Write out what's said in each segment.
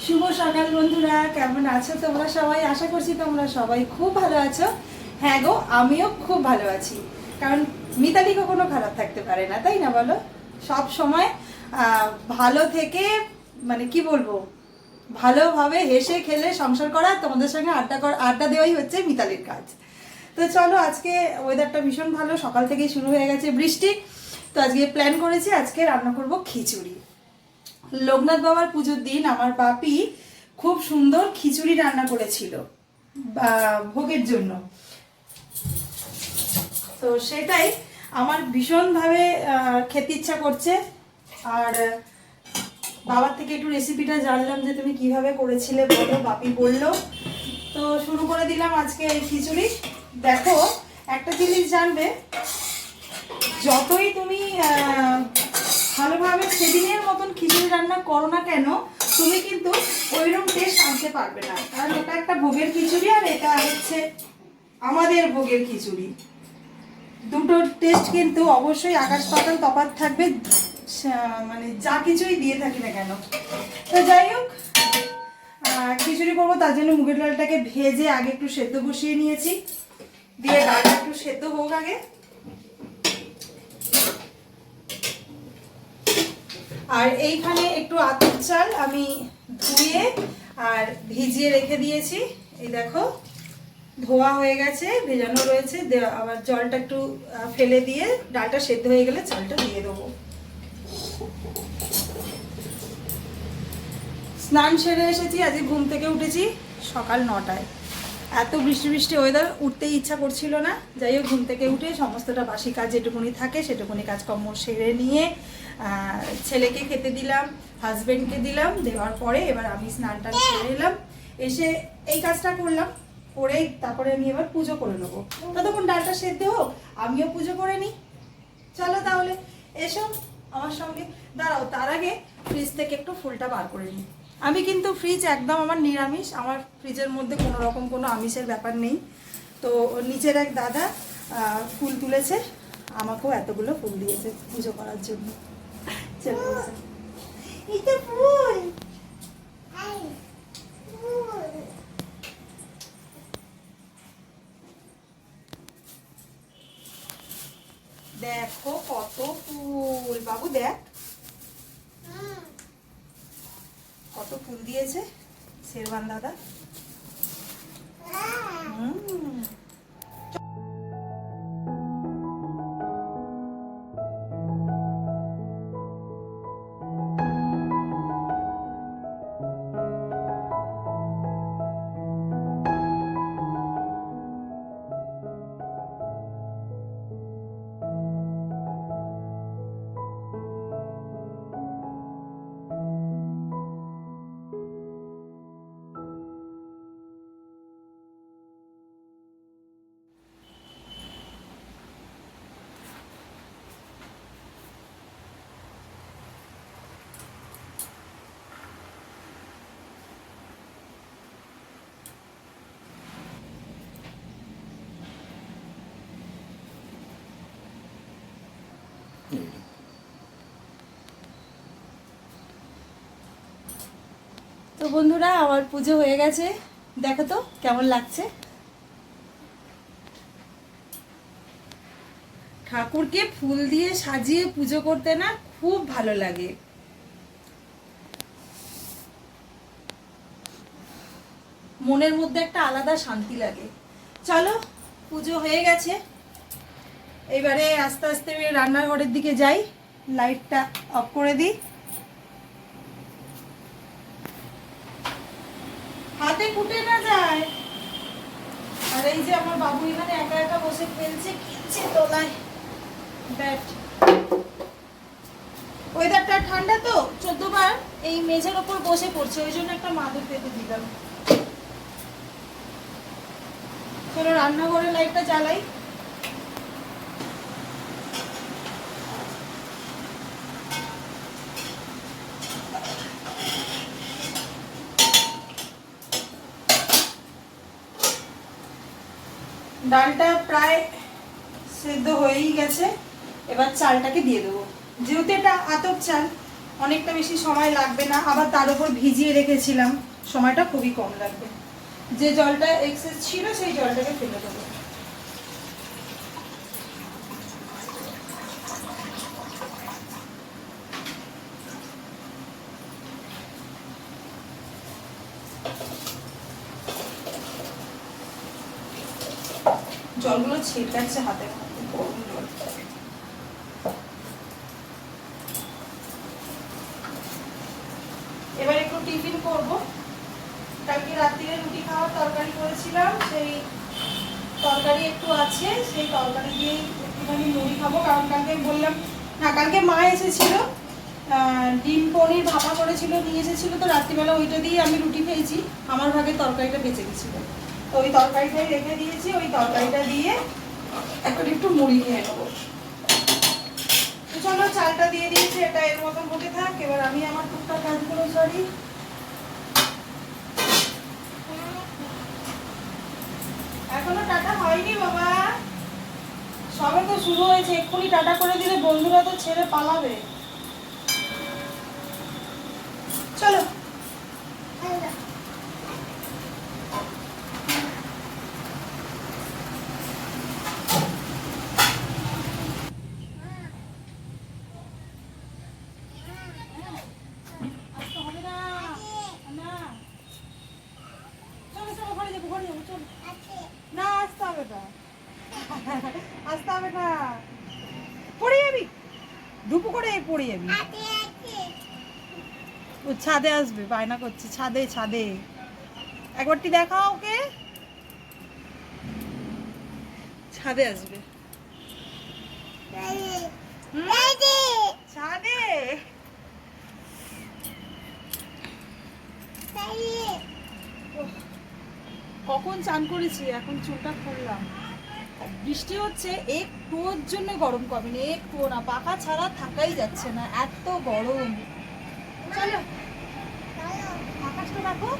শুভ সকাল বন্ধুরা, কেমন আছো তোমরা সবাই? আশা করছি তোমরা সবাই খুব ভালো আছো। হ্যাঁ গো, আমিও খুব ভালো আছি। কারণ মিতালি কখনো খারাপ থাকতে পারে না, তাই না বলো? সব সময় ভালো থেকে, মানে কি বলবো, ভালোভাবে হেসে খেলে সংসার করা, তোমাদের সঙ্গে আড্ডা দেওয়াই হচ্ছে মিতালির কাজ। তো চলো, আজকে ওয়েদারটা ভীষণ ভালো, সকাল থেকেই শুরু হয়ে গেছে বৃষ্টি। তো আজকে প্ল্যান করেছি, আজকে রান্না করব খিচুড়ি। লোকনাথ বাবার পুজোর দিন আমার বাপি খুব সুন্দর খিচুড়ি রান্না করেছিল ভোগের জন্য। তো সেটাই আমার ভীষণভাবে খেতে ইচ্ছা করছে। আর বাবার থেকে একটু রেসিপিটা জানলাম যে তুমি কিভাবে করেছিলে বলো, বাপি বললো। তো শুরু করে দিলাম আজকে এই খিচুড়ি। দেখো, একটা জিনিস জানবে, যতই তুমি ভালোভাবে সেদিনের মতন খিচুড়ি রান্না করো না কেন, তুমি কিন্তু ওইরকম টেস্ট আনতে পারবে না। কারণ ওটা একটা ভোগের খিচুড়ি আর এটা হচ্ছে আমাদের ভোগের খিচুড়ি। দুটো টেস্ট কিন্তু অবশ্যই আকাশ পাতাল তফাৎ থাকবে, মানে যা কিছুই দিয়ে থাকি না কেন। তো যাই হোক, খিচুড়ি করবো, তার জন্য মুগের ডালটাকে ভেজে আগে একটু সেদ্ধ বসিয়ে নিয়েছি। দিয়ে ডালটা একটু সেদ্ধ হোক আগে। আর এইখানে একটু আতপ চাল আমি ধুয়ে আর ভিজিয়ে রেখে দিয়েছি। এই দেখো, ধোয়া হয়ে গেছে, ভেজানো রয়েছে। আবার জলটা একটু ফেলে দিয়ে ডালটা সেদ্ধ হয়ে গেলে চালটা দিয়ে দেবো। স্নান সেরে এসেছি, আজকে ঘুম থেকে উঠেছি সকাল 9টায়। এত বৃষ্টি বৃষ্টি ওয়েদার, উঠতেই ইচ্ছা করছিল না। যাই হোক, ঘুম থেকে উঠে সমস্তটা বাসি কাজ যেটুকুনি থাকে সেটুকুনি কাজকর্ম সেরে নিয়ে ছেলেকে খেতে দিলাম, হাজব্যান্ডকে দিলাম, দেওয়ার পরে এবার আমি স্নানটা সেরে এলাম। এসে এই কাজটা করলাম, করে তারপরে আমি এবার পুজো করে নেবো। ততক্ষণ ডালটা সেদ্ধ হোক, আমিও পুজো করে নিই। চলো তাহলে, এসো আমার সঙ্গে। দাঁড়াও, তার আগে ফ্রিজ থেকে একটু ফুলটা বার করে নিই। আমি কিন্তু ফ্রিজ একদম আমার নিরামিষ, আমার ফ্রিজের মধ্যে কোনো রকম কোনো আমিষের ব্যাপার নেই। তো নিচের এক দাদা ফুল তুলেছে, আমাকেও এতগুলো ফুল দিয়েছে পুজো করার জন্য। চলো, এই তো ফুল। দেখো কত ফুল, বাবু দেখ কত ফুল দিয়েছে শেরবান দাদা। তো বন্ধুরা, আমার পুজো হয়ে গেছে, দেখো তো কেমন লাগছে। ঠাকুরকে ফুল দিয়ে সাজিয়ে পুজো করতে না খুব ভালো লাগে। মনের মধ্যে একটা আলাদা শান্তি লাগে। চলো, পুজো হয়ে গেছে, এবারে আস্তে আস্তে রান্নাঘরের দিকে যাই। লাইটটা অফ করে দিই, হাতে কুটে না যায়। আর এই যে আমার বাবু এখানে একা একা বসে খেলছে, কিনছে তোলায় ব্যাট। ওয়েদারটা ঠান্ডা তো, 14 বার এই মেঝের ওপর বসে পড়ছে, ওই জন্য একটা মাদুর পেতে দিলাম। চলো রান্নাঘরের লাইটটা জ্বালাই। ডালটা প্রায় সেদ্ধ হয়েই গেছে, এবার চালটাকে দিয়ে দেবো। যেহেতু এটা আতপ চাল, অনেকটা বেশি সময় লাগবে না, আবার তার উপর ভিজিয়ে রেখেছিলাম, সময়টা খুবই কম লাগবে। যে জলটা এক্সেস ছিল সেই জলটাকে ফেলে দেবো। জলগুলো ছিটকাচ্ছে হাতের মধ্যে, গরম জল। এবার একটু টিফিন করব। কালকে রাত্রিরে রুটি খাওয়ার তরকারি করেছিলাম, সেই তরকারি একটু আছে, সেই তরকারি দিয়ে একটুখানি মুড়ি খাবো। কারণ কালকে বললাম না, কালকে মা এসেছিল, ডিম পনির ভাপা করেছিল, নিয়ে এসেছিল, তো রাত্রিবেলা ওইটা দিয়ে আমি রুটি খেয়েছি। আমার ভাগে তরকারিটা বেঁচে গেছিলো, তো ওই তরকারিটাই রেখে দিয়েছি। ওই তরকারিটা দিয়ে এখন একটু মুড়ি খেয়ে নেবো। চলো, চালটা দিয়ে দিয়েছি, এটা এর মতন হতে থাক। এবার আমি আমার টুকটাক কাজগুলো সারি। এখনো টাটা হয়নি বাবা, সবে তো শুরু হয়েছে। এক্ষুনি টাটা করে দিলে বন্ধুরা তো ছেড়ে পালাবে। চলো। না, আসতে হবে না, আসতে হবে না, পড়ে যাবি, ধুপু করে পড়ে যাবি। ও ছাদে আসবে, বায়না করছে, ছাদে ছাদে। একবারটি দেখাও ওকে, ছাদে আসবে। ছাদে কখন চান করেছি, এখন চুলটা খুললাম। বৃষ্টি হচ্ছে, একটুর জন্য গরম কমেনি, একটুও না। পাখা ছাড়া থাকাই যাচ্ছে না, এত গরম। চলো, আকাশটা দেখো,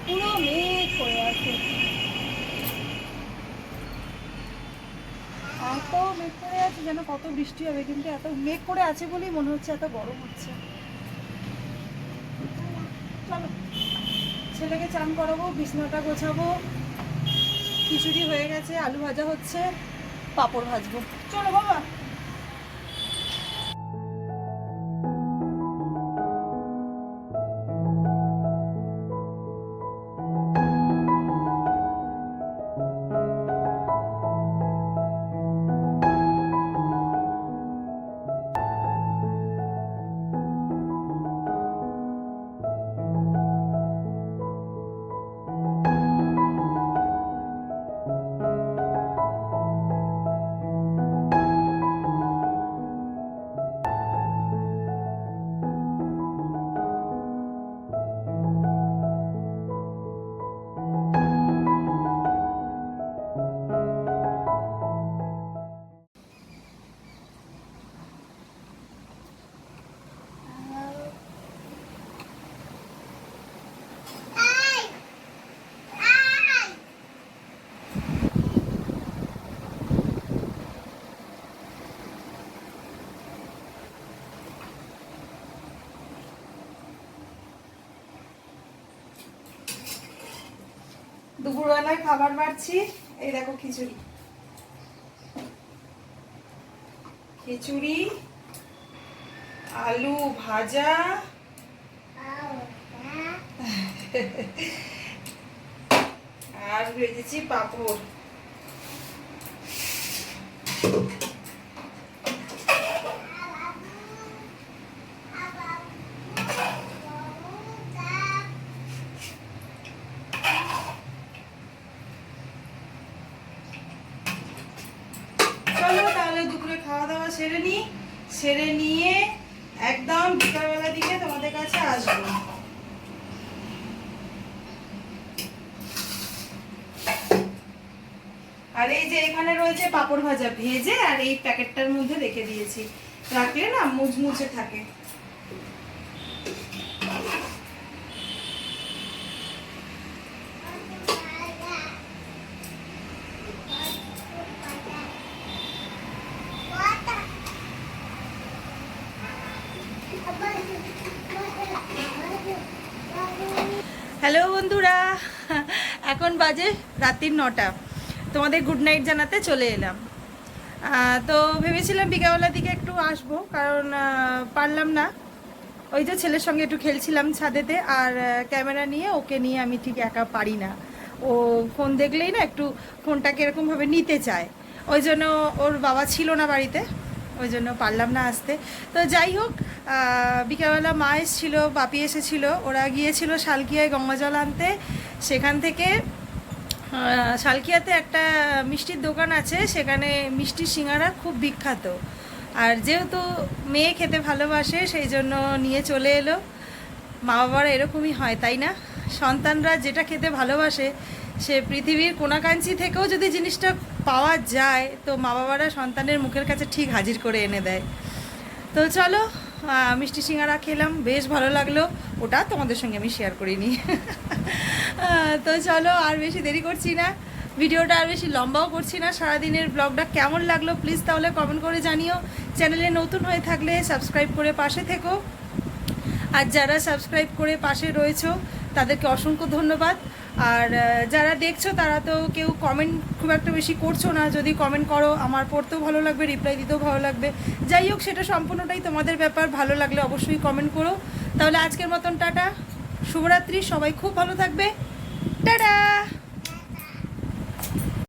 পুরো মেঘ হয়ে আছে, এত মেঘ করে আছে যেন কত বৃষ্টি হবে, কিন্তু এত মেঘ করে আছে বলেই মনে হচ্ছে এত গরম হচ্ছে। চলো, ছেলেকে চান করাবো, বিছনাটা গোছাবো। খিচুড়ি হয়ে গেছে, আলু ভাজা হচ্ছে, পাঁপড় ভাজবো। চলো বাবা। দুপুরবেলায় খাবার বাড়ছি, এই দেখো খিচুড়ি, খিচুড়ি, আলু ভাজা, আর ভেজেছি পাঁপড়। খাওয়া দাওয়া সেরে নিই, সেরে নিয়ে একদম বিকালবেলার দিকে তোমাদের কাছে আসবো। আর এই যে এখানে রয়েছে পাঁপড় ভাজা ভেজে, আর এই প্যাকেটটার মধ্যে রেখে দিয়েছি, রাখলে না মুচমুচে থাকে। হ্যালো বন্ধুরা, এখন বাজে রাত্রির 9টা। তোমাদের গুড নাইট জানাতে চলে এলাম। তো ভেবেছিলাম বিকালবেলার দিকে একটু আসবো, কারণ পারলাম না। ওই যে ছেলের সঙ্গে একটু খেলছিলাম ছাদেতে, আর ক্যামেরা নিয়ে ওকে নিয়ে আমি ঠিক একা পারি না। ও ফোন দেখলেই না একটু ফোনটাকে এরকমভাবে নিতে চায়। ওই জন্য ওর বাবা ছিল না বাড়িতে, ওই জন্য পারলাম না আসতে। তো যাই হোক, বিকালবেলা মা এসেছিল, বাপি এসেছিল, ওরা গিয়েছিল শালকিয়ায় গঙ্গা জল আনতে। সেখান থেকে শালকিয়াতে একটা মিষ্টির দোকান আছে, সেখানে মিষ্টির সিঙ্গারা খুব বিখ্যাত। আর যেহেতু মেয়ে খেতে ভালোবাসে, সেই জন্য নিয়ে চলে এলো। মা বাবারা এরকমই হয়, তাই না? সন্তানরা যেটা খেতে ভালোবাসে, সে পৃথিবীর কোনাকাঞ্চি থেকেও যদি জিনিসটা পাওয়া যায়, তো মা বাবারা সন্তানের মুখের কাছে ঠিক হাজির করে এনে দেয়। তো চলো, মিষ্টি সিঙ্গারা খেলাম, বেশ ভালো লাগলো। ওটা তোমাদের সঙ্গে আমি শেয়ার করিনি। তো চলো, আর বেশি দেরি করছি না, ভিডিওটা আর বেশি লম্বাও করছি না। সারাদিনের ব্লগটা কেমন লাগলো প্লিজ তাহলে কমেন্ট করে জানিও। চ্যানেলে নতুন হয়ে থাকলে সাবস্ক্রাইব করে পাশে থেকো, আর যারা সাবস্ক্রাইব করে পাশে রয়েছো তাদেরকে অসংখ্য ধন্যবাদ। আর যারা দেখছো তারা তো কেউ কমেন্ট খুব একটা বেশি করছো না। যদি কমেন্ট করো, আমার পড়তেও ভালো লাগবে, রিপ্লাই দিতেও ভালো লাগবে। যাই হোক, সেটা সম্পূর্ণটাই তোমাদের ব্যাপার। ভালো লাগলে অবশ্যই কমেন্ট করো। তাহলে আজকের মতন টাটা, শুভরাত্রি, সবাই খুব ভালো থাকবে, টাটা।